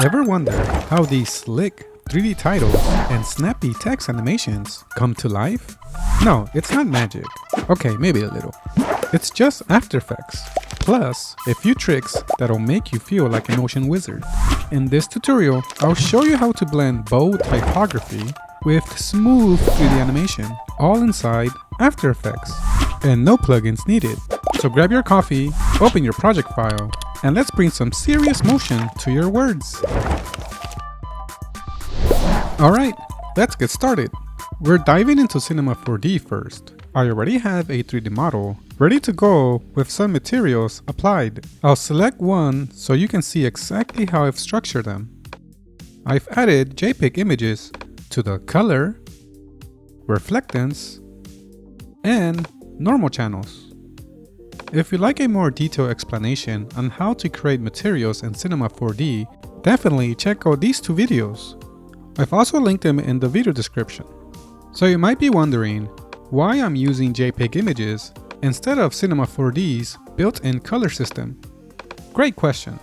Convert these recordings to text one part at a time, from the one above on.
Ever wonder how these slick 3D titles and snappy text animations come to life? No, it's not magic. Okay, maybe a little. It's just After Effects, plus a few tricks that'll make you feel like a motion wizard. In this tutorial, I'll show you how to blend bold typography with smooth 3D animation, all inside After Effects. And no plugins needed. So grab your coffee, open your project file, and let's bring some serious motion to your words. Alright, let's get started. We're diving into Cinema 4D first. I already have a 3D model ready to go with some materials applied. I'll select one so you can see exactly how I've structured them. I've added JPEG images to the color, reflectance, and normal channels. If you'd like a more detailed explanation on how to create materials in Cinema 4D, definitely check out these two videos. I've also linked them in the video description. So you might be wondering why I'm using JPEG images instead of Cinema 4D's built-in color system. Great question.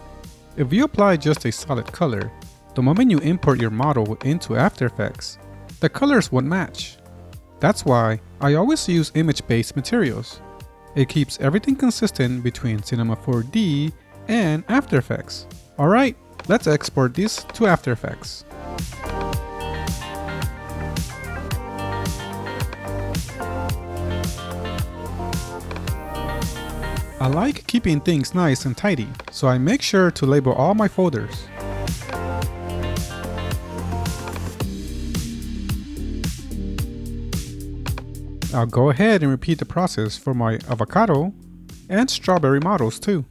If you apply just a solid color, the moment you import your model into After Effects, the colors won't match. That's why I always use image-based materials. It keeps everything consistent between Cinema 4D and After Effects. Alright, let's export this to After Effects. I like keeping things nice and tidy, so I make sure to label all my folders. I'll go ahead and repeat the process for my avocado and strawberry models too.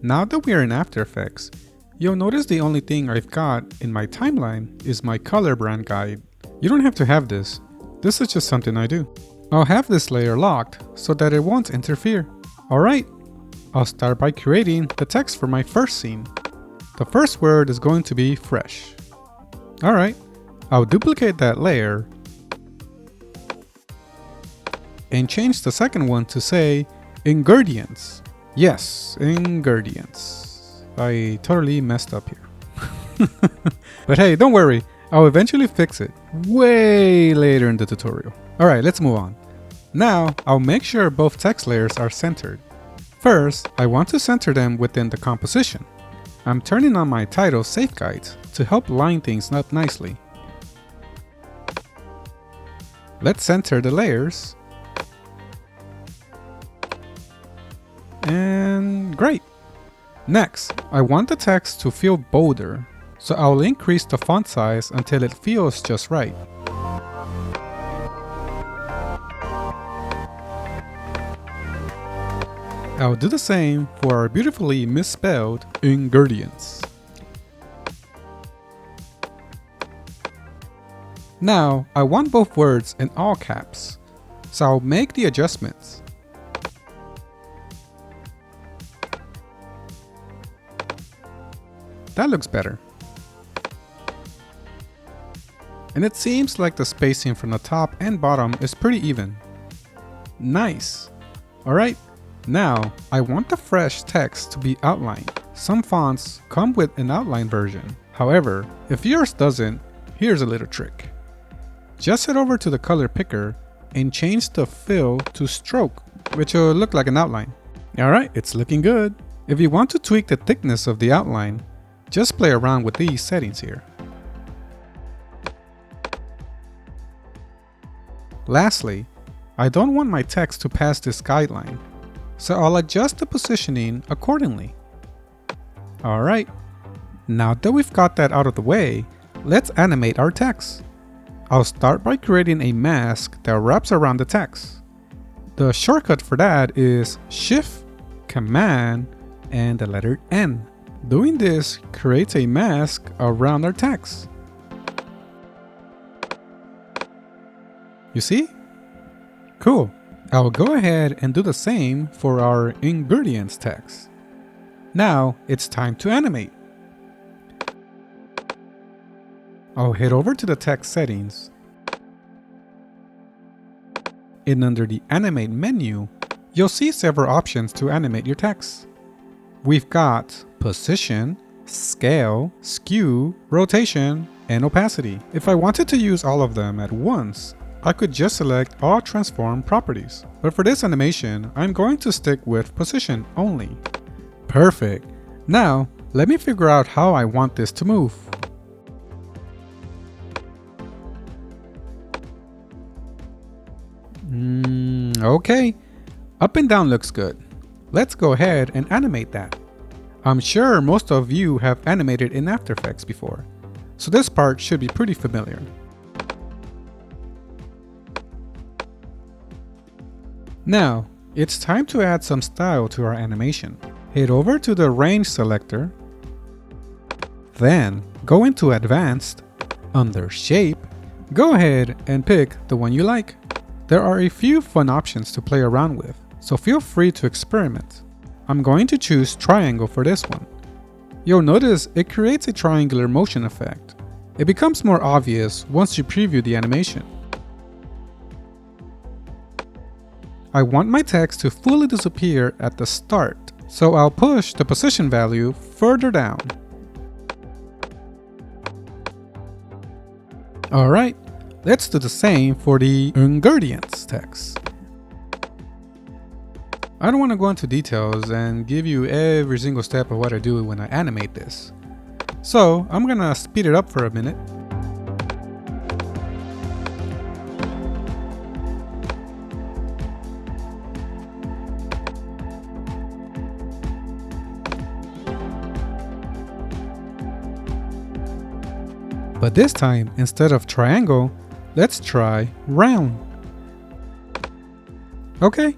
Now that we are in After Effects, you'll notice the only thing I've got in my timeline is my color brand guide. You don't have to have this. This is just something I do. I'll have this layer locked so that it won't interfere. Alright, I'll start by creating the text for my first scene. The first word is going to be fresh. Alright, I'll duplicate that layer and change the second one to say ingredients. Yes, ingredients. I totally messed up here. But hey, don't worry, I'll eventually fix it way later in the tutorial. Alright, let's move on. Now, I'll make sure both text layers are centered. First, I want to center them within the composition. I'm turning on my title safe guides to help line things up nicely. Let's center the layers. And great! Next, I want the text to feel bolder, so I'll increase the font size until it feels just right. I'll do the same for our beautifully misspelled ingredients. Now, I want both words in all caps, so I'll make the adjustments. That looks better. And it seems like the spacing from the top and bottom is pretty even. Nice! Alright, now I want the fresh text to be outlined. Some fonts come with an outline version. However, if yours doesn't, here's a little trick. Just head over to the color picker and change the fill to stroke, which will look like an outline. Alright, it's looking good. If you want to tweak the thickness of the outline, just play around with these settings here. Lastly, I don't want my text to pass this guideline, so I'll adjust the positioning accordingly. Alright, now that we've got that out of the way, let's animate our text. I'll start by creating a mask that wraps around the text. The shortcut for that is Shift, Command, and the letter N. Doing this creates a mask around our text. You see? Cool. I'll go ahead and do the same for our ingredients text. Now it's time to animate. I'll head over to the text settings. And under the animate menu, you'll see several options to animate your text. We've got position, scale, skew, rotation, and opacity. If I wanted to use all of them at once, I could just select all transform properties. But for this animation, I'm going to stick with position only. Perfect. Now, let me figure out how I want this to move. Okay. Up and down looks good. Let's go ahead and animate that. I'm sure most of you have animated in After Effects before, so this part should be pretty familiar. Now, it's time to add some style to our animation. Head over to the Range selector, then go into Advanced, under Shape, go ahead and pick the one you like. There are a few fun options to play around with, so feel free to experiment. I'm going to choose Triangle for this one. You'll notice it creates a triangular motion effect. It becomes more obvious once you preview the animation. I want my text to fully disappear at the start, so I'll push the position value further down. Alright, let's do the same for the ingredients text. I don't want to go into details and give you every single step of what I do when I animate this. So I'm gonna speed it up for a minute. But this time, instead of triangle, let's try round. Okay,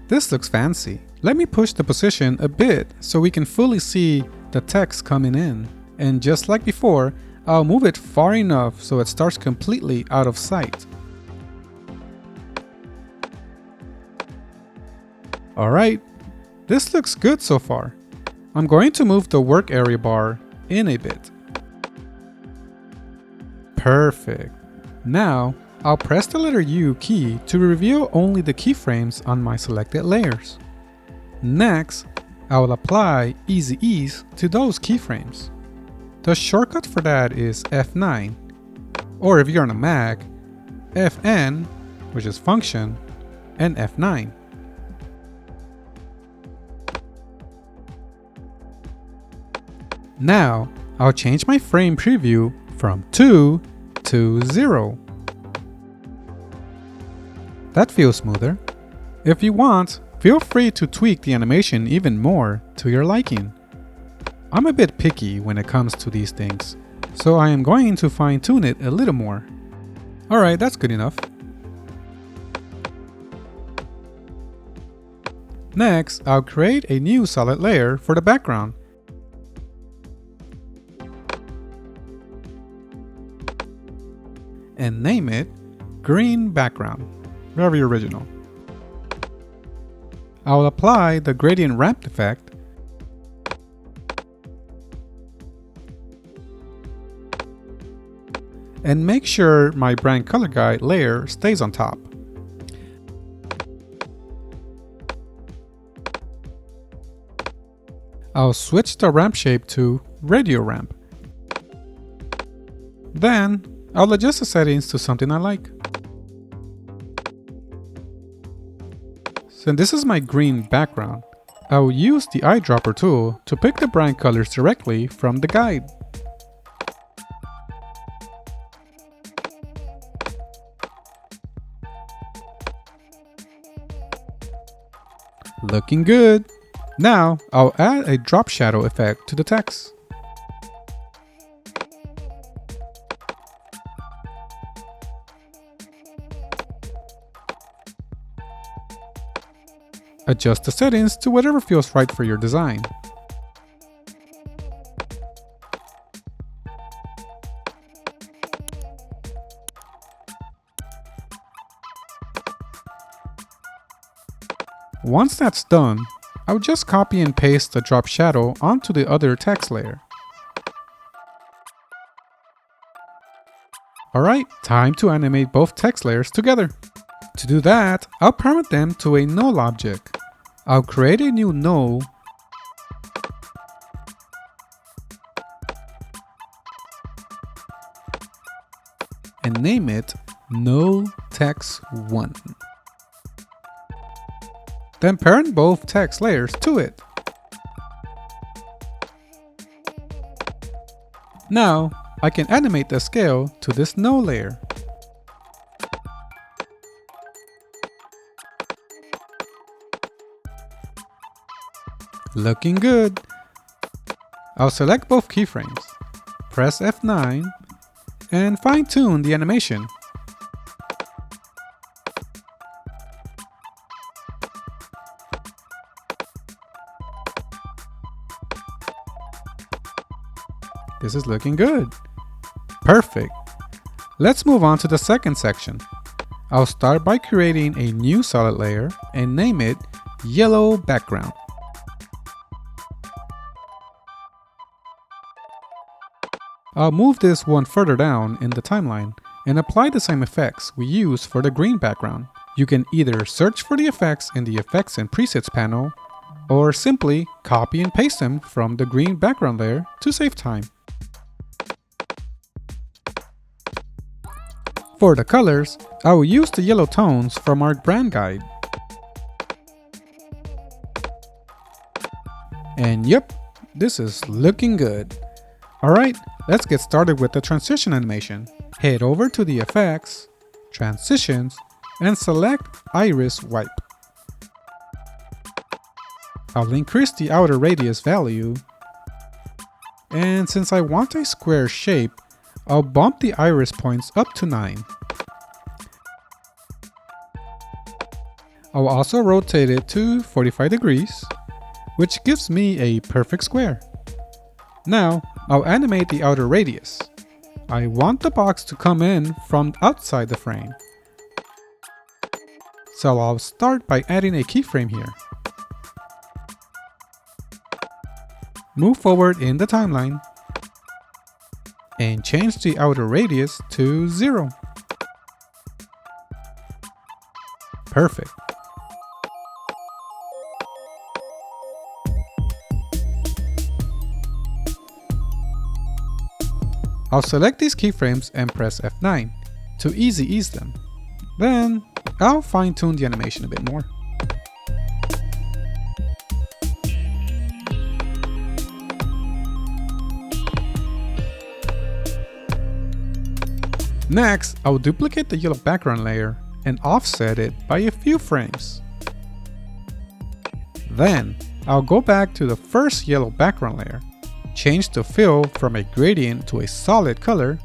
this looks fancy. Let me push the position a bit so we can fully see the text coming in. And just like before, I'll move it far enough so it starts completely out of sight. Alright, this looks good so far. I'm going to move the work area bar in a bit. Perfect. Now, I'll press the letter U key to reveal only the keyframes on my selected layers. Next, I will apply Easy Ease to those keyframes. The shortcut for that is F9, or if you're on a Mac, Fn, which is function, and F9. Now, I'll change my frame preview from 2 to 0. That feels smoother. If you want, feel free to tweak the animation even more to your liking. I'm a bit picky when it comes to these things, so I am going to fine-tune it a little more. Alright, that's good enough. Next, I'll create a new solid layer for the background. And name it Green Background. Very original. I'll apply the gradient ramp effect and make sure my brand color guide layer stays on top. I'll switch the ramp shape to radio ramp. Then I'll adjust the settings to something I like. Since this is my green background, I will use the eyedropper tool to pick the brand colors directly from the guide. Looking good! Now I'll add a drop shadow effect to the text. Adjust the settings to whatever feels right for your design. Once that's done, I'll just copy and paste the drop shadow onto the other text layer. Alright, time to animate both text layers together. To do that, I'll parent them to a null object. I'll create a new null and name it No Text 1. Then parent both text layers to it. Now, I can animate the scale to this No layer. Looking good. I'll select both keyframes, press F9, and fine-tune the animation. This is looking good. Perfect. Let's move on to the second section. I'll start by creating a new solid layer and name it Yellow Background. I'll move this one further down in the timeline and apply the same effects we use for the green background. You can either search for the effects in the Effects and Presets panel, or simply copy and paste them from the green background layer to save time. For the colors, I will use the yellow tones from our brand guide. And yep, this is looking good. Alright, let's get started with the transition animation. Head over to the Effects, Transitions, and select Iris Wipe. I'll increase the outer radius value, and since I want a square shape, I'll bump the iris points up to 9. I'll also rotate it to 45 degrees, which gives me a perfect square. Now, I'll animate the outer radius. I want the box to come in from outside the frame. So I'll start by adding a keyframe here. Move forward in the timeline and change the outer radius to 0. Perfect. I'll select these keyframes and press F9 to ease them. Then I'll fine-tune the animation a bit more. Next, I'll duplicate the yellow background layer and offset it by a few frames. Then, I'll go back to the first yellow background layer, change the fill from a gradient to a solid color,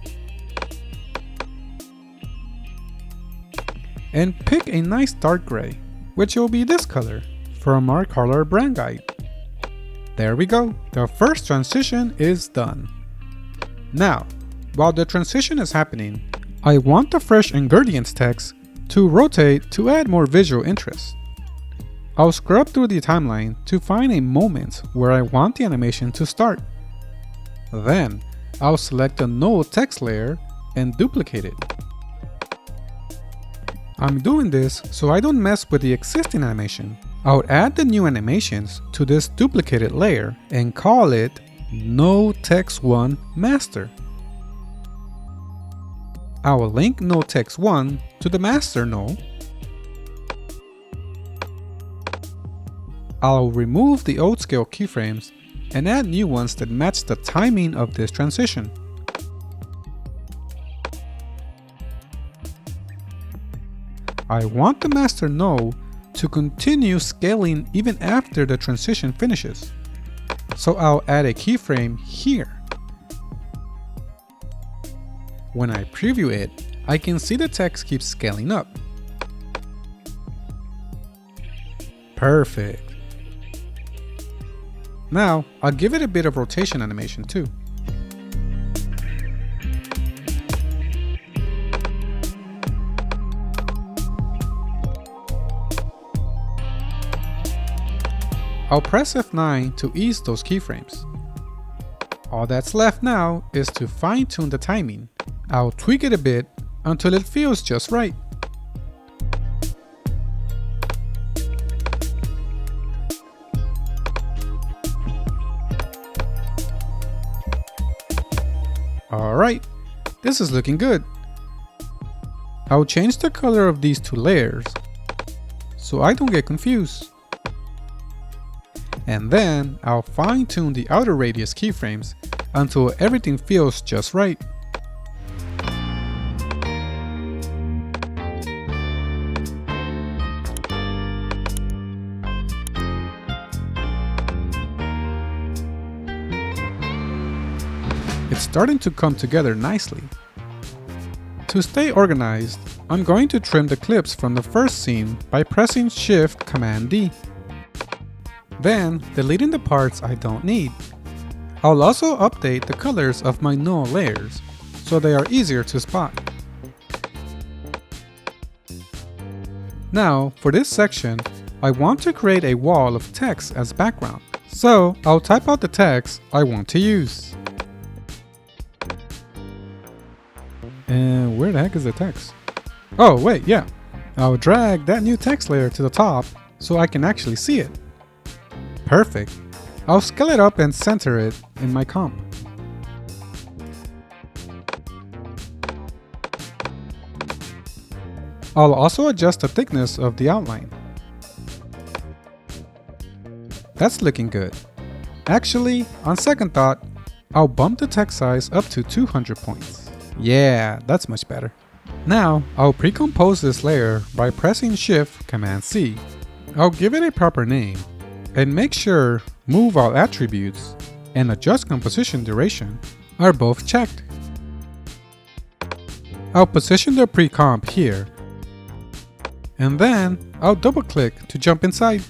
and pick a nice dark gray, which will be this color, from our color brand guide. There we go, the first transition is done. Now, while the transition is happening, I want the fresh ingredients text to rotate to add more visual interest. I'll scrub through the timeline to find a moment where I want the animation to start. Then, I'll select the No Text layer and duplicate it. I'm doing this so I don't mess with the existing animation. I'll add the new animations to this duplicated layer and call it No Text 1 Master. I will link No Text 1 to the master no. I'll remove the old scale keyframes and add new ones that match the timing of this transition. I want the master no to continue scaling even after the transition finishes, so I'll add a keyframe here. When I preview it, I can see the text keeps scaling up. Perfect. Now, I'll give it a bit of rotation animation too. I'll press F9 to ease those keyframes. All that's left now is to fine-tune the timing. I'll tweak it a bit until it feels just right. Alright, this is looking good. I'll change the color of these two layers so I don't get confused. And then I'll fine-tune the outer radius keyframes until everything feels just right. It's starting to come together nicely. To stay organized, I'm going to trim the clips from the first scene by pressing Shift-Command-D. Then, deleting the parts I don't need. I'll also update the colors of my null layers, so they are easier to spot. Now, for this section, I want to create a wall of text as background, so I'll type out the text I want to use. And where the heck is the text? Oh wait, yeah. I'll drag that new text layer to the top so I can actually see it. Perfect. I'll scale it up and center it in my comp. I'll also adjust the thickness of the outline. That's looking good. Actually, on second thought, I'll bump the text size up to 200 points. Yeah, that's much better. Now, I'll pre-compose this layer by pressing Shift-Command-C. I'll give it a proper name, and make sure Move All Attributes and Adjust Composition Duration are both checked. I'll position the pre-comp here, and then I'll double-click to jump inside.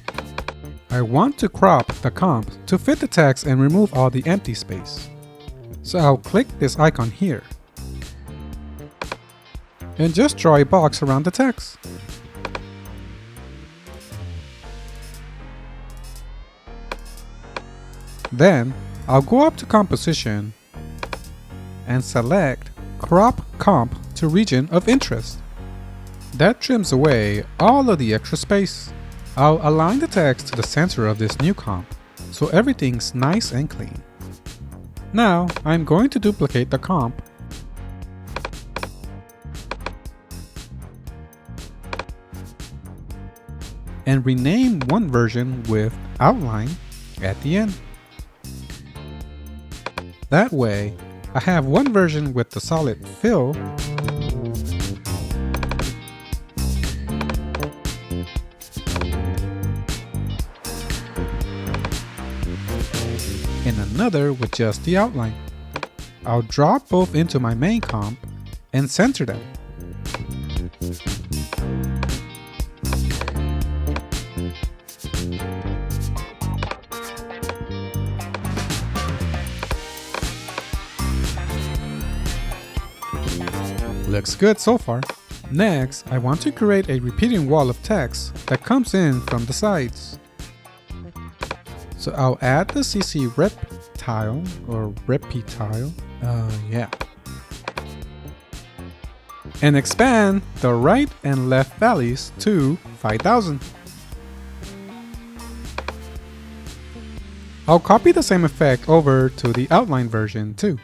I want to crop the comp to fit the text and remove all the empty space. So I'll click this icon here, and just draw a box around the text. Then, I'll go up to Composition and select Crop Comp to Region of Interest. That trims away all of the extra space. I'll align the text to the center of this new comp, so everything's nice and clean. Now, I'm going to duplicate the comp and rename one version with outline at the end. That way, I have one version with the solid fill and another with just the outline. I'll drop both into my main comp and center them. Looks good so far. Next, I want to create a repeating wall of text that comes in from the sides. So I'll add the CC rep tile or repeat tile, and expand the right and left valleys to 5000. I'll copy the same effect over to the outline version too.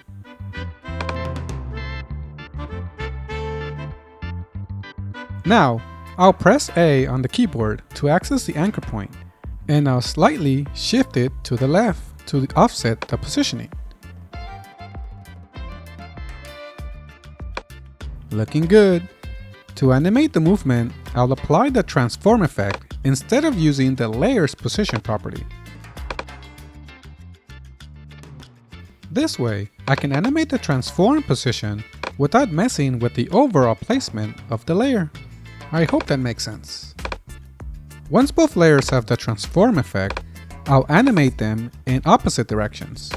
Now, I'll press A on the keyboard to access the anchor point, and I'll slightly shift it to the left to offset the positioning. Looking good. To animate the movement, I'll apply the transform effect instead of using the layer's position property. This way, I can animate the transform position without messing with the overall placement of the layer. I hope that makes sense. Once both layers have the transform effect, I'll animate them in opposite directions.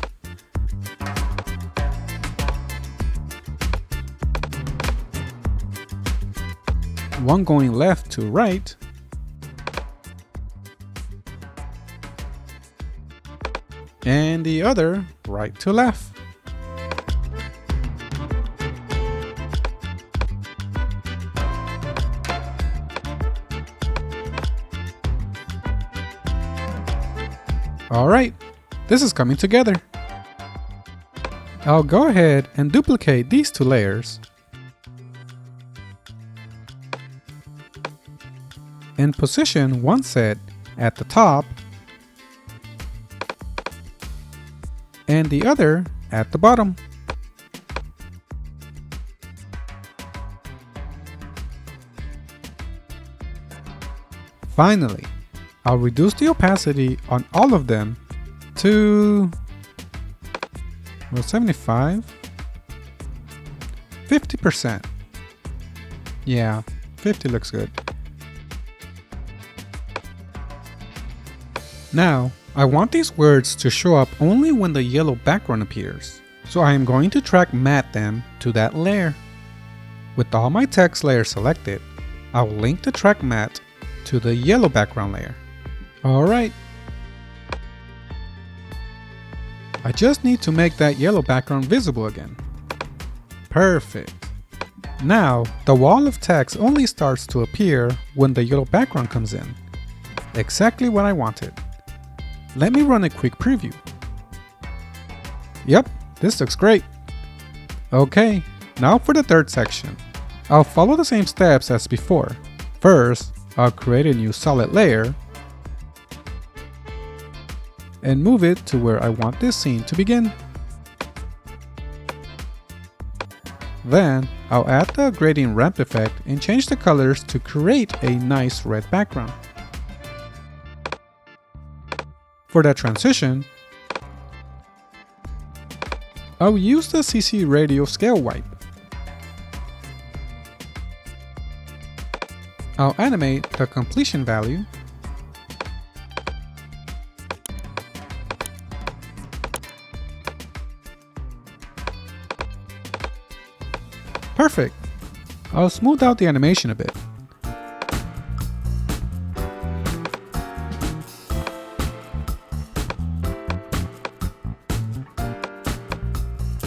One going left to right, and the other right to left. Alright, this is coming together. I'll go ahead and duplicate these two layers and position one set at the top and the other at the bottom. Finally, I'll reduce the opacity on all of them to 75, 50%. Yeah, 50 looks good. Now, I want these words to show up only when the yellow background appears, so I am going to track matte them to that layer. With all my text layers selected, I will link the track matte to the yellow background layer. Alright. I just need to make that yellow background visible again. Perfect. Now, the wall of text only starts to appear when the yellow background comes in. Exactly what I wanted. Let me run a quick preview. Yep, this looks great. Okay, now for the third section. I'll follow the same steps as before. First, I'll create a new solid layer and move it to where I want this scene to begin. Then, I'll add the gradient ramp effect and change the colors to create a nice red background. For that transition, I'll use the CC Radio Scale Wipe. I'll animate the completion value. Perfect! I'll smooth out the animation a bit.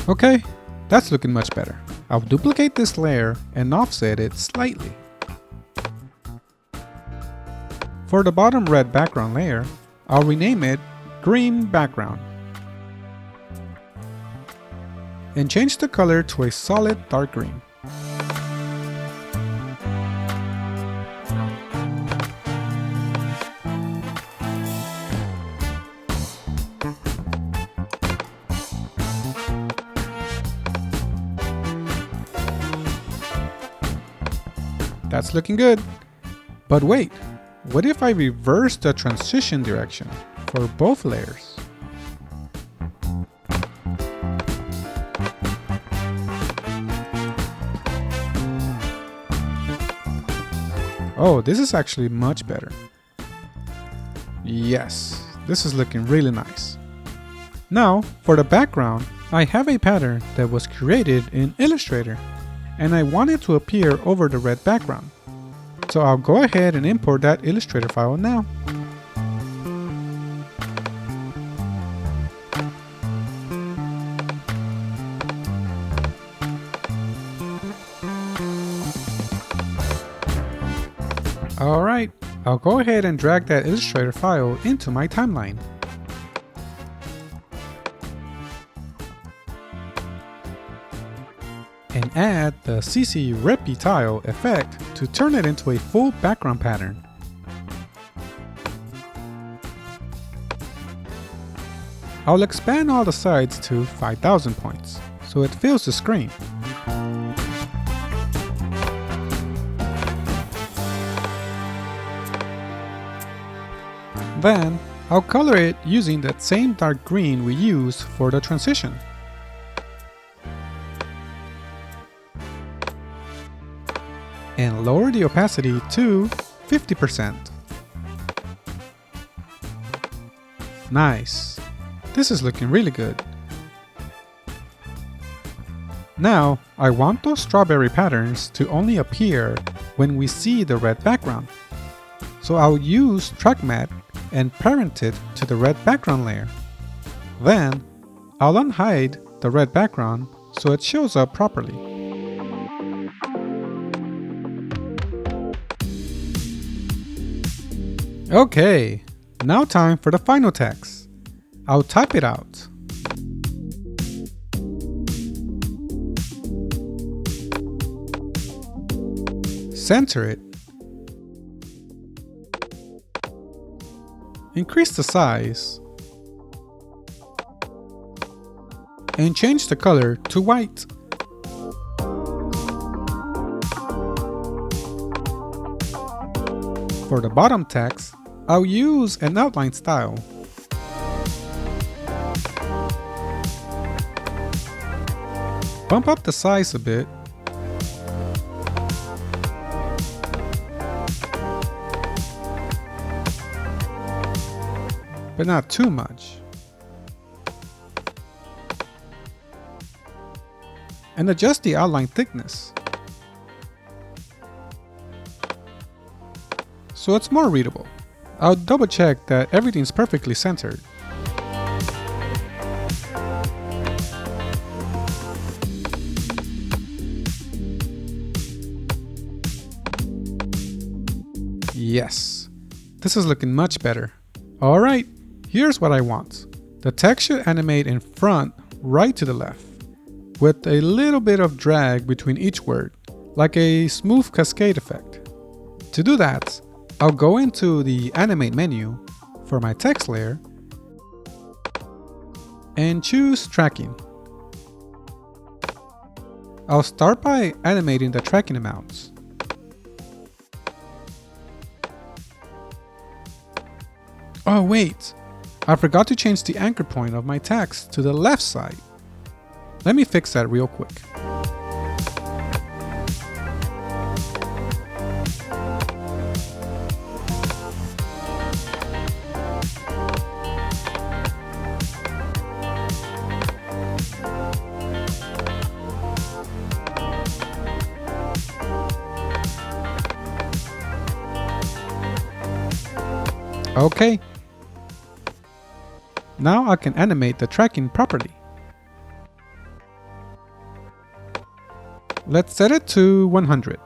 Okay, that's looking much better. I'll duplicate this layer and offset it slightly. For the bottom red background layer, I'll rename it Green Background and change the color to a solid dark green. That's looking good. But wait, what if I reverse the transition direction for both layers? Oh, this is actually much better. Yes, this is looking really nice. Now, for the background, I have a pattern that was created in Illustrator, and I want it to appear over the red background. So I'll go ahead and import that Illustrator file now. Alright, I'll go ahead and drag that Illustrator file into my timeline. And add the CC Reppy tile effect to turn it into a full background pattern. I'll expand all the sides to 5000 points, so it fills the screen. Then, I'll color it using that same dark green we used for the transition. And lower the opacity to 50%. Nice. This is looking really good. Now, I want those strawberry patterns to only appear when we see the red background. So I'll use Track Matte and parent it to the red background layer. Then, I'll unhide the red background so it shows up properly. Okay, now time for the final text. I'll type it out. Center it. increase the size, and change the color to white. For the bottom text, I'll use an outline style. Bump up the size a bit. But not too much. And adjust the outline thickness so it's more readable. I'll double check that everything's perfectly centered. Yes, this is looking much better. Alright, here's what I want. The text should animate in front, right to the left, with a little bit of drag between each word, like a smooth cascade effect. To do that, I'll go into the Animate menu for my text layer and choose Tracking. I'll start by animating the tracking amounts. Oh wait, I forgot to change the anchor point of my text to the left side. Let me fix that real quick. Okay. Now I can animate the tracking properly. Let's set it to 100.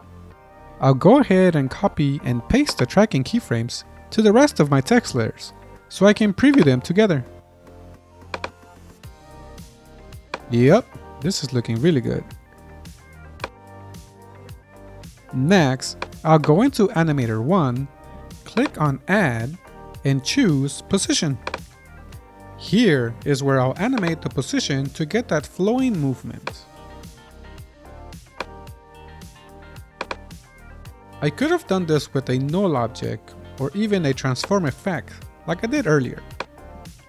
I'll go ahead and copy and paste the tracking keyframes to the rest of my text layers so I can preview them together. Yep, this is looking really good. Next, I'll go into Animator 1, click on Add, and choose Position. Here is where I'll animate the position to get that flowing movement. I could have done this with a null object or even a transform effect like I did earlier,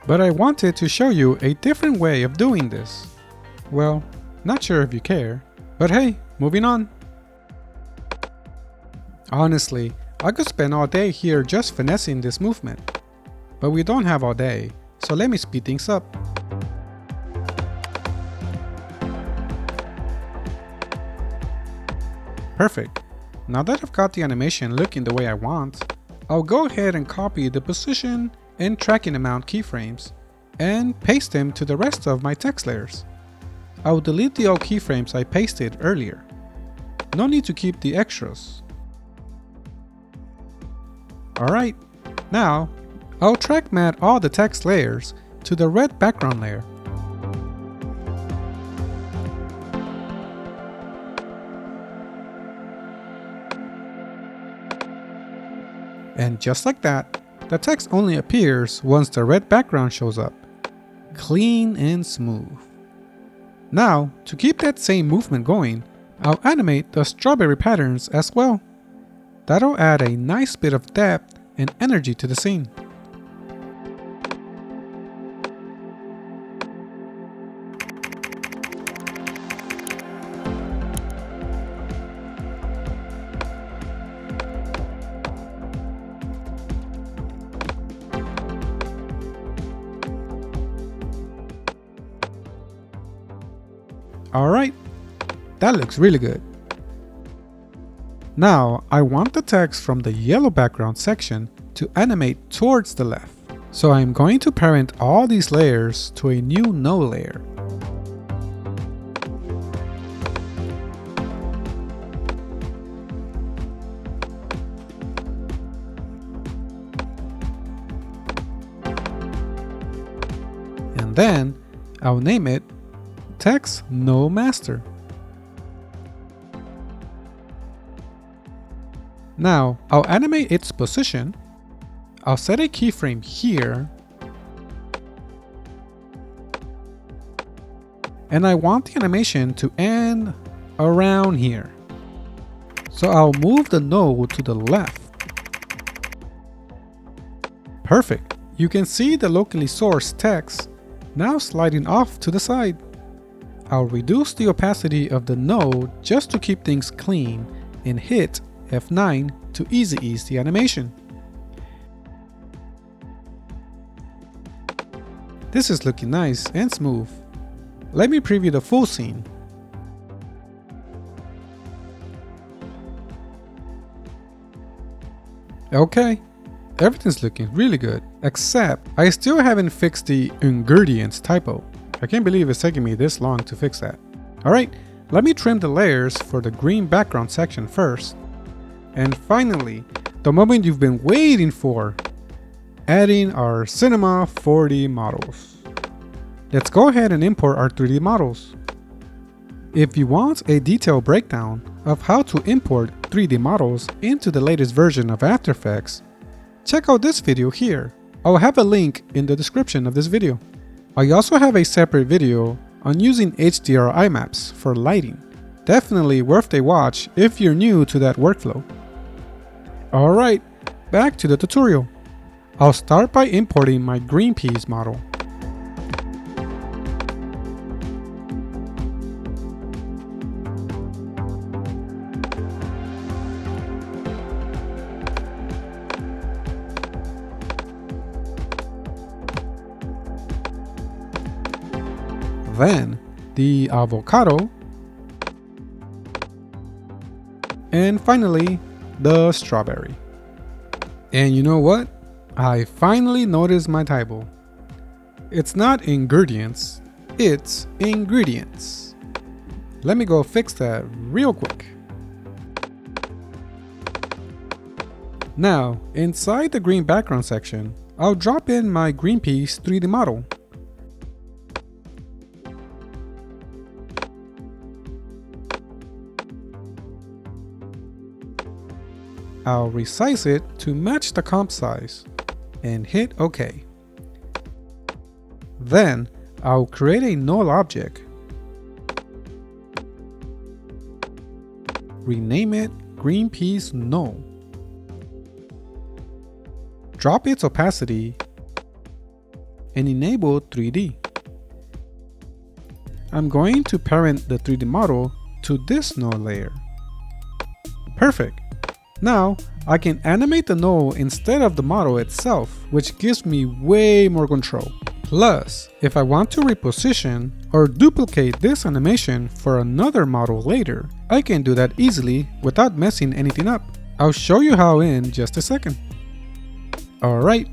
but I wanted to show you a different way of doing this. Well, not sure if you care, but hey, moving on. Honestly, I could spend all day here just finessing this movement, but we don't have all day, so let me speed things up. Perfect. Now that I've got the animation looking the way I want, I'll go ahead and copy the position and tracking amount keyframes and paste them to the rest of my text layers. I'll delete the old keyframes I pasted earlier. No need to keep the extras. Alright, now I'll track mat all the text layers to the red background layer. And just like that, the text only appears once the red background shows up. Clean and smooth. Now, to keep that same movement going, I'll animate the strawberry patterns as well. That'll add a nice bit of depth and energy to the scene. Alright, that looks really good. Now, I want the text from the yellow background section to animate towards the left. So I'm going to parent all these layers to a new node layer. And then I'll name it Text Node Master. Now, I'll animate its position. I'll set a keyframe here. And I want the animation to end around here. So I'll move the node to the left. Perfect. You can see the locally sourced text now sliding off to the side. I'll reduce the opacity of the node just to keep things clean and hit F9 to easy ease the animation. This is looking nice and smooth. Let me preview the full scene. Okay, everything's looking really good, except I still haven't fixed the ingredients typo. I can't believe it's taking me this long to fix that. Alright, let me trim the layers for the green background section first. And finally, the moment you've been waiting for, adding our Cinema 4D models. Let's go ahead and import our 3D models. If you want a detailed breakdown of how to import 3D models into the latest version of After Effects, check out this video here. I'll have a link in the description of this video. I also have a separate video on using HDRI maps for lighting. Definitely worth a watch if you're new to that workflow. Alright, back to the tutorial. I'll start by importing my green peas model. Then the avocado, and finally the strawberry. And you know what? I finally noticed my typo. It's not ingredients, it's ingredients. Let me go fix that real quick. Now, inside the green background section, I'll drop in my green peas 3D model. I'll resize it to match the comp size and hit OK. Then I'll create a null object, rename it Green Peas Null, drop its opacity, and enable 3D. I'm going to parent the 3D model to this null layer. Perfect. Now, I can animate the null instead of the model itself, which gives me way more control. Plus, if I want to reposition or duplicate this animation for another model later, I can do that easily without messing anything up. I'll show you how in just a second. Alright,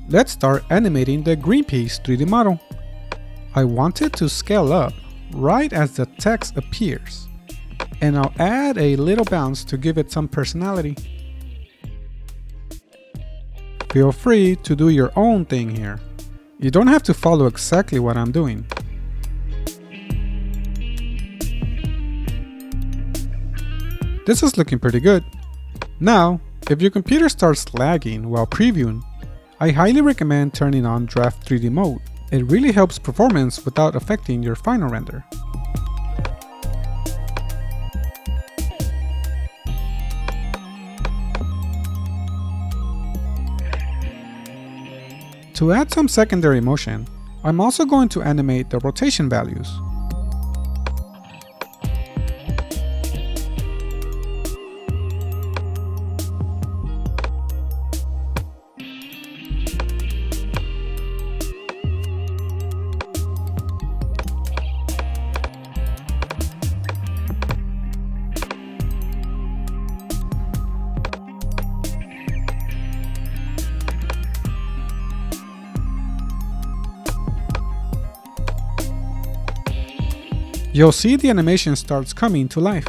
let's start animating the green peas 3D model. I want it to scale up right as the text appears. And I'll add a little bounce to give it some personality. Feel free to do your own thing here. You don't have to follow exactly what I'm doing. This is looking pretty good. Now, if your computer starts lagging while previewing, I highly recommend turning on Draft 3D mode. It really helps performance without affecting your final render. To add some secondary motion, I'm also going to animate the rotation values. You'll see the animation starts coming to life.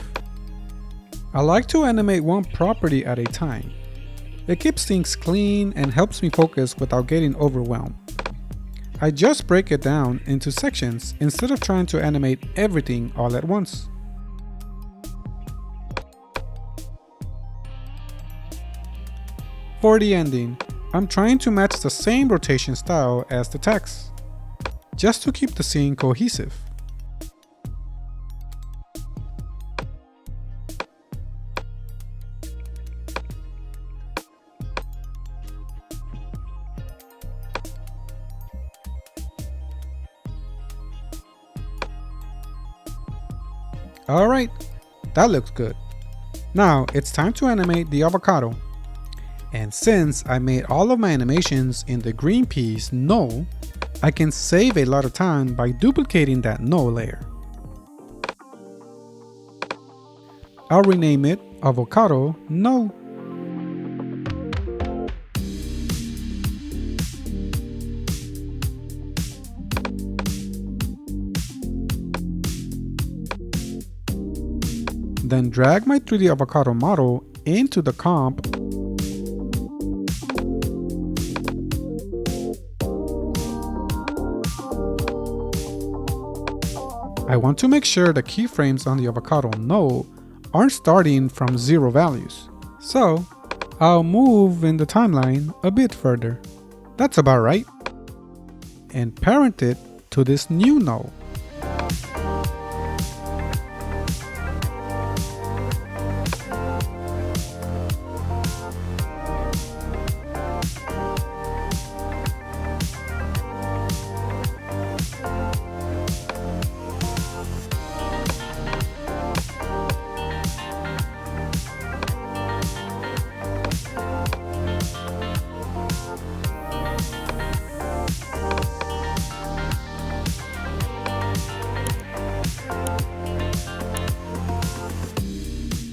I like to animate one property at a time. It keeps things clean and helps me focus without getting overwhelmed. I just break it down into sections instead of trying to animate everything all at once. For the ending, I'm trying to match the same rotation style as the text, just to keep the scene cohesive. Alright, that looks good. Now it's time to animate the avocado. And since I made all of my animations in the green piece No, I can save a lot of time by duplicating that No layer. I'll rename it Avocado No. Then drag my 3D avocado model into the comp I want to make sure the keyframes on the avocado No aren't starting from 0 values. So I'll move in the timeline a bit further. That's about right. And parent it to this new No.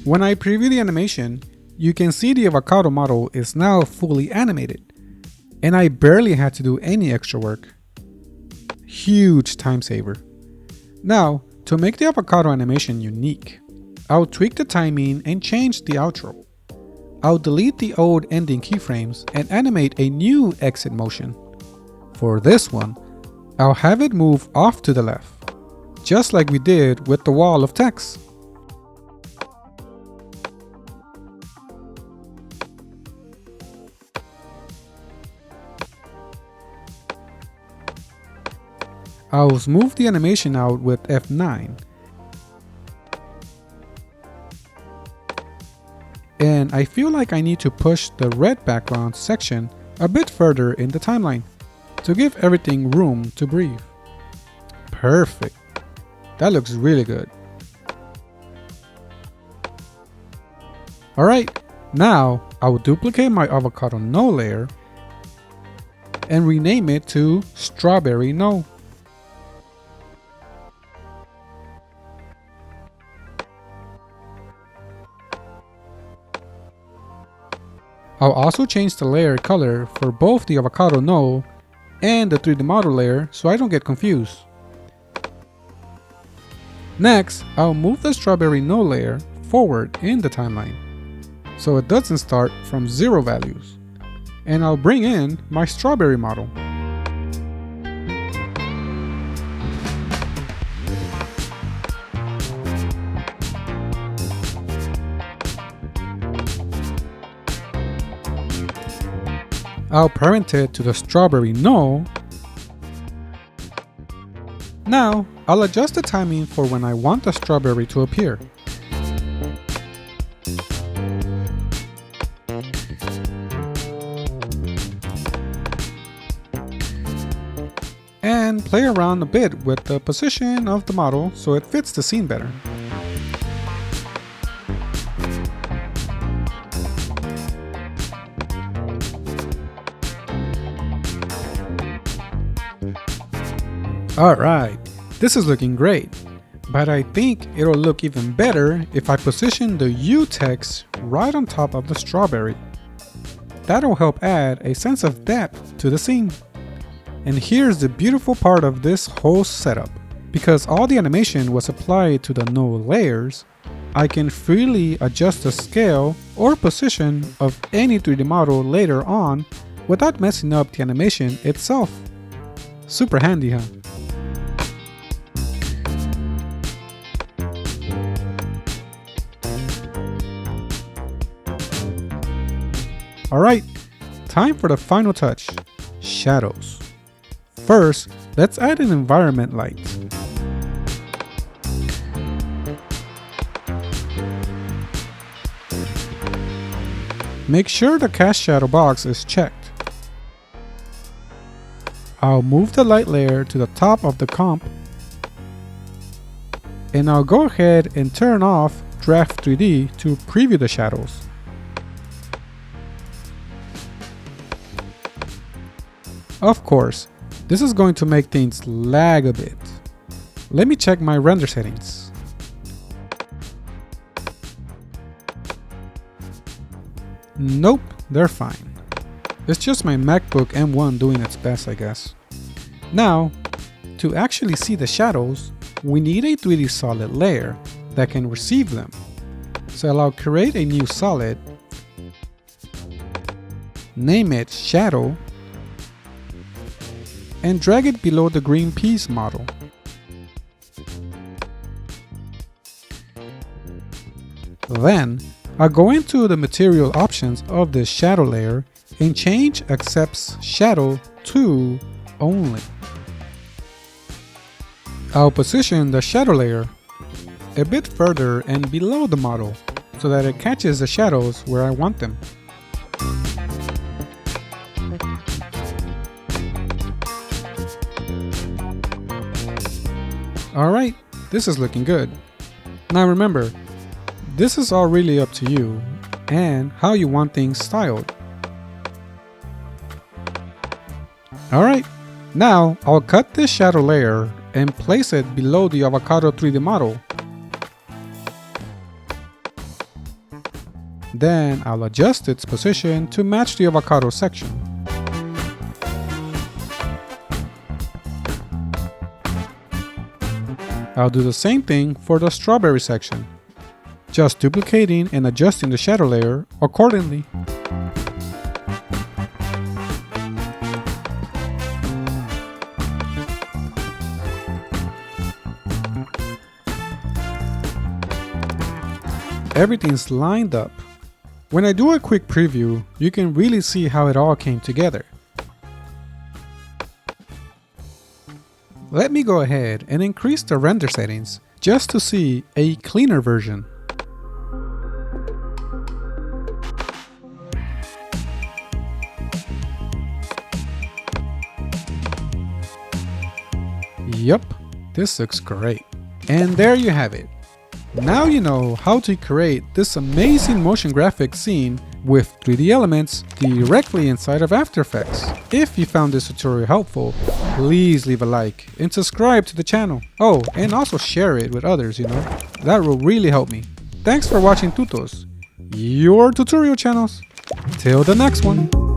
When I preview the animation, you can see the avocado model is now fully animated, and I barely had to do any extra work. Huge time saver. Now, to make the avocado animation unique, I'll tweak the timing and change the outro. I'll delete the old ending keyframes and animate a new exit motion. For this one, I'll have it move off to the left, just like we did with the wall of text. I'll smooth the animation out with F9. And I feel like I need to push the red background section a bit further in the timeline to give everything room to breathe. Perfect. That looks really good. Alright, now I will duplicate my avocado No layer and rename it to Strawberry No. I'll also change the layer color for both the avocado No and the 3D model layer so I don't get confused. Next, I'll move the Strawberry No layer forward in the timeline so it doesn't start from 0 values. And I'll bring in my strawberry model. I'll parent it to the Strawberry No. Now, I'll adjust the timing for when I want the strawberry to appear. And play around a bit with the position of the model so it fits the scene better. Alright, this is looking great, but I think it'll look even better if I position the U text right on top of the strawberry. That'll help add a sense of depth to the scene. And here's the beautiful part of this whole setup. Because all the animation was applied to the No layers, I can freely adjust the scale or position of any 3D model later on without messing up the animation itself. Super handy, huh? Alright, Time for the final touch, shadows. First, let's add an environment light. Make sure the cast shadow box is checked. I'll move the light layer to the top of the comp, and I'll go ahead and turn off Draft 3D to preview the shadows. Of course, this is going to make things lag a bit. Let me check my render settings. Nope, they're fine. It's just my MacBook M1 doing its best, I guess. Now, to actually see the shadows, we need a 3D solid layer that can receive them. So I'll create a new solid, name it Shadow, and drag it below the green piece model. Then, I'll go into the material options of this shadow layer and change accepts shadow to only. I'll position the shadow layer a bit further and below the model so that it catches the shadows where I want them. Alright, this is looking good. Now remember, this is all really up to you and how you want things styled. Alright, now I'll cut this shadow layer and place it below the avocado 3D model. Then I'll adjust its position to match the avocado section. I'll do the same thing for the strawberry section, just duplicating and adjusting the shadow layer accordingly. Everything's lined up. When I do a quick preview, you can really see how it all came together. Let me go ahead and increase the render settings just to see a cleaner version. Yup, this looks great. And there you have it. Now you know how to create this amazing motion graphic scene with 3D elements directly inside of After Effects. If you found this tutorial helpful, please leave a like and subscribe to the channel. Oh, and also share it with others, that will really help me. Thanks for watching Tutos, your tutorial channels. Till the next one.